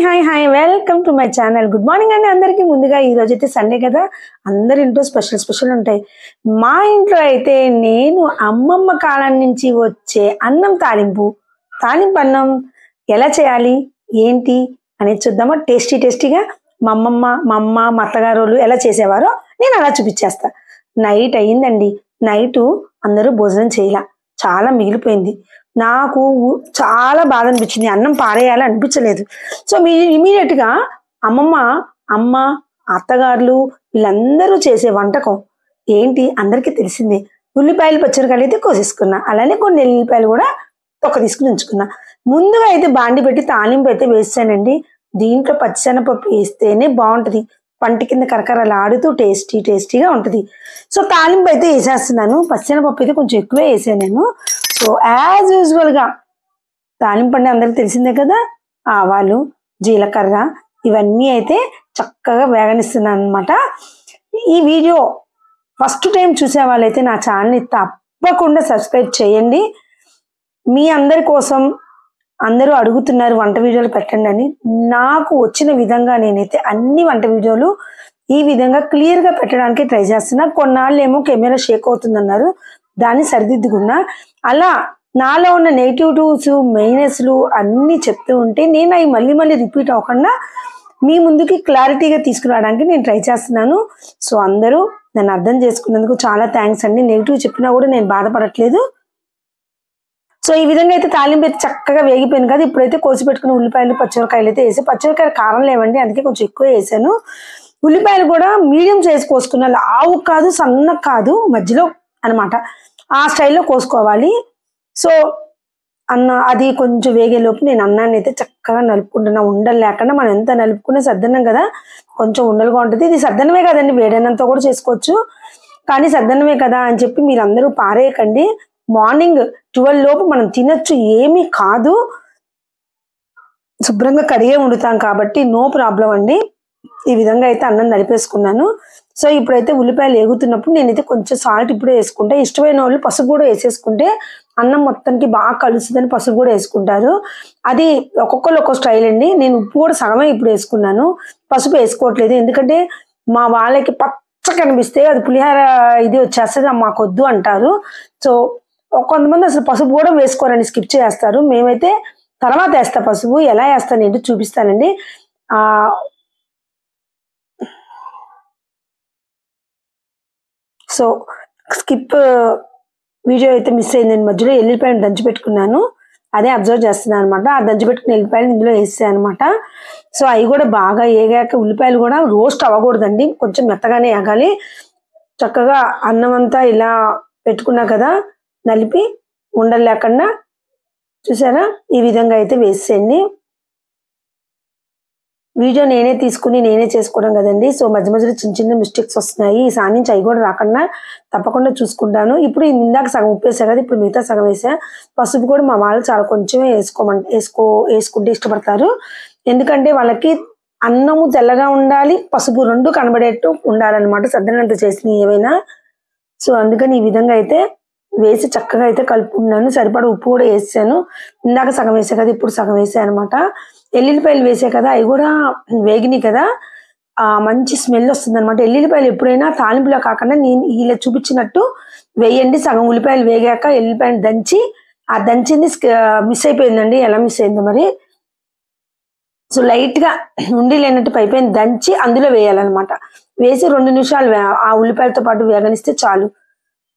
Hi welcome to my channel. Good morning అండి అందరికీ. ముందుగా ఈ రోజు అయితే సండే కదా, అందరి ఇంట్లో స్పెషల్ ఉంటాయి. మా ఇంట్లో అయితే నేను అమ్మమ్మ కాలం నుంచి వచ్చే అన్నం తాలింపు అన్నం ఎలా చేయాలి ఏంటి అనేది చూద్దామా. టేస్టీగా మా అమ్మ మా అత్తగారు ఎలా చేసేవారో నేను అలా చూపించేస్తా. నైట్ అయ్యిందండి. నైట్ అందరూ భోజనం చేయలా, చాలా మిగిలిపోయింది. నాకు చాలా బాధ అనిపించింది, అన్నం పారేయాలి అనిపించలేదు. సో ఇమీడియట్ గా అమ్మ అత్తగారులు వీళ్ళందరూ చేసే వంటకం ఏంటి అందరికీ తెలిసిందే. ఉల్లిపాయలు పచ్చిమిరకాయలు అయితే కోసేసుకున్నా, అలానే కొన్ని ఎల్లిపాయలు కూడా తొక్క తీసుకుని ఉంచుకున్నా. ముందుగా అయితే బాండి పెట్టి తాలింపు అయితే వేసానండి. దీంట్లో పచ్చిశనగపప్పు వేస్తేనే బాగుంటది, పంట కింద కరకరలాడుతూ టేస్టీగా ఉంటుంది. సో తాలింపు అయితే వేసేస్తున్నాను. పచ్చిశనగపప్పు అయితే కొంచెం ఎక్కువే వేసాను నేను. సో యాజ్ యూజువల్ గా తాలింపు అంటే అందరికి తెలిసిందే కదా, ఆవాలు జీలకర్ర ఇవన్నీ అయితే చక్కగా వేగనిస్తున్నాను అనమాట. ఈ వీడియో ఫస్ట్ టైం చూసే వాళ్ళైతే నా ఛానల్ని తప్పకుండా సబ్స్క్రైబ్ చేయండి. మీ అందరి కోసం అందరూ అడుగుతున్నారు వంట వీడియోలు పెట్టండి అని. నాకు వచ్చిన విధంగా నేనైతే అన్ని వంట వీడియోలు ఈ విధంగా క్లియర్గా పెట్టడానికి ట్రై చేస్తున్నా. కొన్నాళ్ళు ఏమో కెమెరా షేక్ అవుతుందన్నారు, దాన్ని సరిదిద్దుకున్నా. అలా నాలో ఉన్న నెగిటివిటీస్ మైనస్లు అన్నీ చెప్తూ ఉంటే నేను అవి మళ్ళీ రిపీట్ అవ్వకుండా మీ ముందుకి క్లారిటీగా తీసుకురావడానికి నేను ట్రై చేస్తున్నాను. సో అందరూ నన్ను అర్థం చేసుకున్నందుకు చాలా థ్యాంక్స్ అండి. నెగిటివ్ చెప్పినా కూడా నేను బాధపడట్లేదు. సో ఈ విధంగా అయితే తాలింపు అయితే చక్కగా వేగిపోయింది కదా. ఇప్పుడైతే కోసి పెట్టుకున్న ఉల్లిపాయలు పచ్చిమిరకాయలు అయితే వేసి, పచ్చిమిరకాయలు కారం లేవండి అందుకే కొంచెం ఎక్కువ వేసాను. ఉల్లిపాయలు కూడా మీడియం సైజ్ కోసుకున్న, లావు కాదు సన్న కాదు మధ్యలో అనమాట, ఆ స్టైల్లో కోసుకోవాలి. సో అది కొంచెం వేగేలోపు నేను అన్నాన్ని అయితే చక్కగా నలుపుకుంటున్నా. ఉండలు లేకుండా, మనం ఎంత నలుపుకునే సద్దన్నం కదా కొంచెం ఉండలుగా ఉంటుంది. ఇది సద్దన్నమే కదండి, వేడన్నంతో కూడా చేసుకోవచ్చు, కానీ సద్దన్నమే కదా అని చెప్పి మీరు అందరూ పారేయకండి. మార్నింగ్ 12 లోపు మనం తినొచ్చు, ఏమీ కాదు, శుభ్రంగా కడిగే వండుతాం కాబట్టి నో ప్రాబ్లం అండి. ఈ విధంగా అయితే అన్నం నలిపేసుకున్నాను. సో ఇప్పుడైతే ఉల్లిపాయలు వేగుతున్నప్పుడు నేనైతే కొంచెం సాల్ట్ ఇప్పుడే వేసుకుంటా. ఇష్టమైన వాళ్ళు పసుపు కూడా వేసేసుకుంటే అన్నం మొత్తానికి బాగా కలుస్తుందని పసుపు కూడా వేసుకుంటారు. అది ఒక్కొక్కరు ఒక్కొక్క స్టైల్ అండి. నేను ఉప్పు కూడా సగమే ఇప్పుడు వేసుకున్నాను, పసుపు వేసుకోవట్లేదు. ఎందుకంటే మా వాళ్ళకి పచ్చ కనిపిస్తే అది పులిహార ఇది వచ్చేస్తుంది, మాకు వద్దు అంటారు. సో కొంతమంది అసలు పసుపు కూడా వేసుకోరని స్కిప్ చేస్తారు. మేమైతే తర్వాత వేస్తా పసుపు. ఎలా వేస్తాను ఏంటో చూపిస్తానండి. సో స్కిప్ వీడియో అయితే మిస్ అయిందండి. మధ్యలో ఎల్లిపాయలు దంచి పెట్టుకున్నాను, అదే అబ్జర్వ్ చేస్తున్నాను అనమాట. ఆ దంచి పెట్టుకున్న ఎల్లిపాయలు ఇందులో వేసాను అనమాట. సో అవి కూడా బాగా వేగాక, ఉల్లిపాయలు కూడా రోస్ట్ అవ్వకూడదండి, కొంచెం మెత్తగానే వేగాలి. చక్కగా అన్నం అంతా ఇలా పెట్టుకున్నా కదా నలిపి ఉండలు లేకుండా, చూసారా ఈ విధంగా అయితే వేసేయండి. వీడియో నేనే తీసుకుని నేనే చేసుకోవడం కదండి. సో మధ్యలో చిన్న మిస్టేక్స్ వస్తున్నాయి. ఈసారి నుంచి అవి కూడా రాకుండా తప్పకుండా చూసుకుంటాను. ఇప్పుడు ఇందాక సగం ఉప్పు వేసా కదా, ఇప్పుడు మిగతా సగం వేసా. పసుపు కూడా మా వాళ్ళు చాలా కొంచెమే వేసుకుంటే ఇష్టపడతారు. ఎందుకంటే వాళ్ళకి అన్నము తెల్లగా ఉండాలి, పసుపు రెండు కనబడేట్టు ఉండాలన్నమాట సద్దనంత చేసిన ఏవైనా. సో అందుకని ఈ విధంగా అయితే వేసి చక్కగా అయితే కలుపుకున్నాను. సరిపడా ఉప్పు కూడా వేసాను. ఇందాక సగం వేసా కదా, ఇప్పుడు సగం వేసాను అనమాట. ఎల్లుల్లిపాయలు వేసే కదా, అవి కూడా వేగినాయి కదా, మంచి స్మెల్ వస్తుంది అనమాట. ఎల్లుల్లిపాయలు ఎప్పుడైనా తాలింపులో కాకుండా నేను ఇలా చూపించినట్టు వేయండి. సగం ఉల్లిపాయలు వేగాక ఎల్లుల్లిపాయలు దంచి, ఆ దంచింది మిస్ అయిపోయిందండి, ఎలా మిస్ అయిందో మరి. సో లైట్గా ఉండి లేనట్టు పైపోయింది, దంచి అందులో వేయాలన్నమాట. వేసి 2 నిమిషాలు ఆ ఉల్లిపాయలతో పాటు వేగనిస్తే చాలు.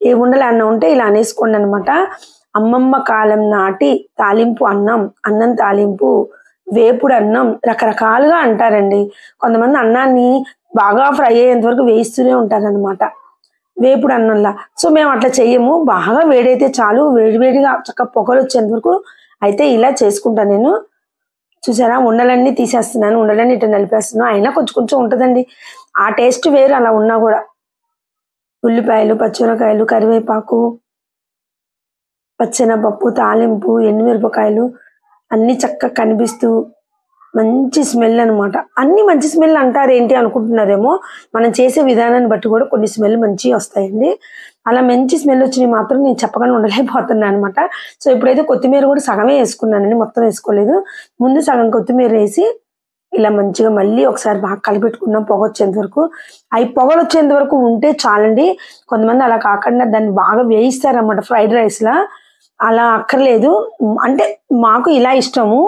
ఏ ఉండలు అన్నం ఉంటే ఇలా అనేసుకోండి అనమాట. అమ్మమ్మ కాలం నాటి తాలింపు అన్నం తాలింపు, వేపుడు అన్నం రకరకాలుగా అంటారండి. కొంతమంది అన్నాన్ని బాగా ఫ్రై అయ్యేంత వరకు వేయిస్తూనే ఉంటారనమాట వేపుడు అన్నంలా. సో మేము అట్లా చెయ్యము, బాగా వేడైతే చాలు, వేడివేడిగా చక్కగా పొగలు వచ్చేంత వరకు అయితే ఇలా చేసుకుంటాను నేను. చూసారా ఉండలన్నీ తీసేస్తున్నాను, ఉండలన్నీ ఇట్లా నలిపేస్తున్నాను. అయినా కొంచెం ఉంటుందండి ఆ టేస్ట్ వేరు, అలా ఉన్నా కూడా. ఉల్లిపాయలు పచ్చిమిరకాయలు కరివేపాకు పచ్చెనపప్పు తాలింపు ఎండుమిరపకాయలు అన్నీ చక్కగా కనిపిస్తూ మంచి స్మెల్ అనమాట. అన్ని మంచి స్మెల్ అంటారు ఏంటి అనుకుంటున్నారేమో, మనం చేసే విధానాన్ని బట్టి కూడా కొన్ని స్మెల్ మంచిగా వస్తాయండి. అలా మంచి స్మెల్ వచ్చినవి మాత్రం నేను చెప్పగానే ఉండలేకపోతున్నాను అనమాట. సో ఇప్పుడైతే కొత్తిమీర కూడా సగమే వేసుకున్నానండి, మొత్తం వేసుకోలేదు. ముందు సగం కొత్తిమీర వేసి ఇలా మంచిగా మళ్ళీ ఒకసారి బాగా కలిపెట్టుకున్నాం పొగ వచ్చేంత వరకు. అవి పొగలు వచ్చేంత వరకు ఉంటే చాలండి. కొంతమంది అలా కాకుండా దాన్ని బాగా వేయిస్తారన్నమాట ఫ్రైడ్ రైస్లా. అలా అక్కర్లేదు. అంటే మాకు ఇలా ఇష్టము.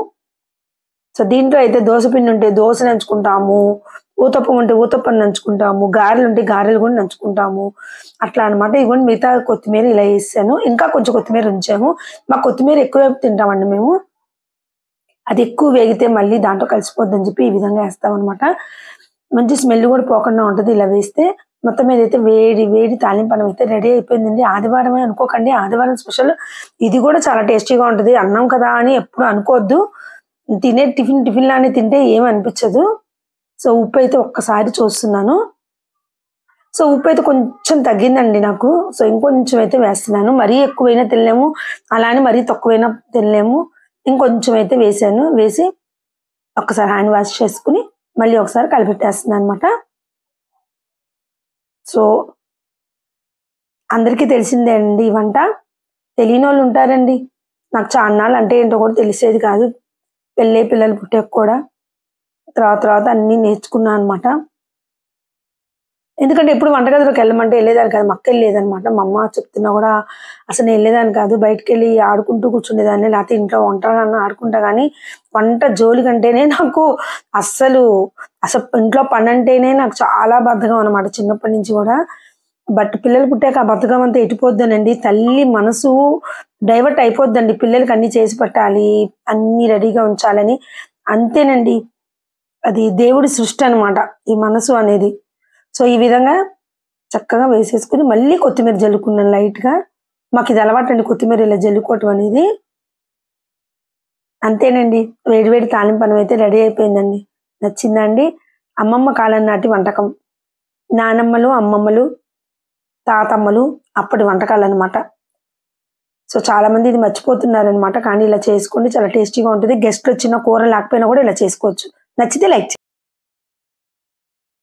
సో దీంట్లో అయితే దోస పిండి ఉంటే దోస నంచుకుంటాము, ఊతప్పం ఉంటే ఊతప్పం నంచుకుంటాము, గారెలు ఉంటే గారెలు కూడా నంచుకుంటాము. అట్లా అనమాట. ఇదిగోండి మిగతా కొత్తిమీర ఇలా వేసాను. ఇంకా కొంచెం కొత్తిమీర ఉంచాము. మా కొత్తిమీర ఎక్కువ తింటామండి మేము. అది ఎక్కువ వేగితే మళ్ళీ దాంట్లో కలిసిపోద్దని చెప్పి ఈ విధంగా వేస్తామన్నమాట. మంచి స్మెల్ కూడా పోకుండా ఉంటుంది ఇలా వేస్తే. మొత్తం ఏదైతే వేడి వేడి తాలింపన్నం అయితే రెడీ అయిపోయిందండి. ఆదివారమే అనుకోకండి, ఆదివారం స్పెషల్. ఇది కూడా చాలా టేస్టీగా ఉంటుంది. అన్నం కదా అని ఎప్పుడు అనుకోవద్దు. తినే టిఫిన్ లానే తింటే ఏమి అనిపించదు. సో ఉప్పు అయితే ఒక్కసారి చూస్తున్నాను. సో ఉప్పు అయితే కొంచెం తగ్గిందండి నాకు. సో ఇంకొంచెం అయితే వేస్తున్నాను. మరీ ఎక్కువైనా తినలేము, అలానే మరీ తక్కువైనా తినలేము. ఇంకొంచెం అయితే వేసాను. వేసి ఒక్కసారి హ్యాండ్ వాష్ చేసుకుని మళ్ళీ ఒకసారి కలిపెట్టేస్తున్నాను అనమాట. సో అందరికీ తెలిసిందే అండి ఈ వంట. తెలియని వాళ్ళు ఉంటారండి. నాకు చాన్నాళ్ళు అంటే ఏంటో కూడా తెలిసేది కాదు. పెళ్ళై పిల్లలు పుట్టాక కూడా తర్వాత అన్నీ నేర్చుకున్నాను అనమాట. ఎందుకంటే ఎప్పుడు వంటగదిలోకి వెళ్ళమంటే వెళ్ళేదాన్ని కాదు. మా అక్క వెళ్ళేదనమాట. మా అమ్మ చెప్తున్నా కూడా అసలు నేను వెళ్ళేదాన్ని కాదు. బయటకెళ్ళి ఆడుకుంటూ కూర్చునేదాన్ని. లేకపోతే ఇంట్లో ఒంటరిగా ఆడుకుంటా కానీ వంట జోలికంటేనే నాకు అస్సలు ఇంట్లో పని అంటేనే నాకు చాలా బద్ధకం అనమాట చిన్నప్పటి నుంచి కూడా. బట్ పిల్లలు పుట్టాక ఆ బద్ధకం అంతా ఎట్టిపోద్దనండి. తల్లి మనసు డైవర్ట్ అయిపోద్దండి. పిల్లలకి అన్ని చేసి పెట్టాలి, అన్ని రెడీగా ఉంచాలని. అంతేనండి. అది దేవుడి సృష్టి అనమాట ఈ మనసు అనేది. సో ఈ విధంగా చక్కగా వేసేసుకుని మళ్ళీ కొత్తిమీర జల్లుకున్నాను లైట్‌గా. మాకు ఇది అలవాటండి కొత్తిమీర ఇలా జల్లుకోవటం అనేది. అంతేనండి. వేడి వేడి తాలింపన్నం అయితే రెడీ అయిపోయిందండి. నచ్చిందా అండి? అమ్మమ్మ కాలం నాటి వంటకం. నానమ్మలు, అమ్మమ్మలు, తాతమ్మలు అప్పటి వంటకాలనమాట. సో చాలా మంది ఇది మర్చిపోతున్నారనమాట. కానీ ఇలా చేసుకోండి చాలా టేస్టీగా ఉంటుంది. గెస్ట్‌లొచ్చినా కూర లేకపోయినా కూడా ఇలా చేసుకోవచ్చు. నచ్చితే లైక్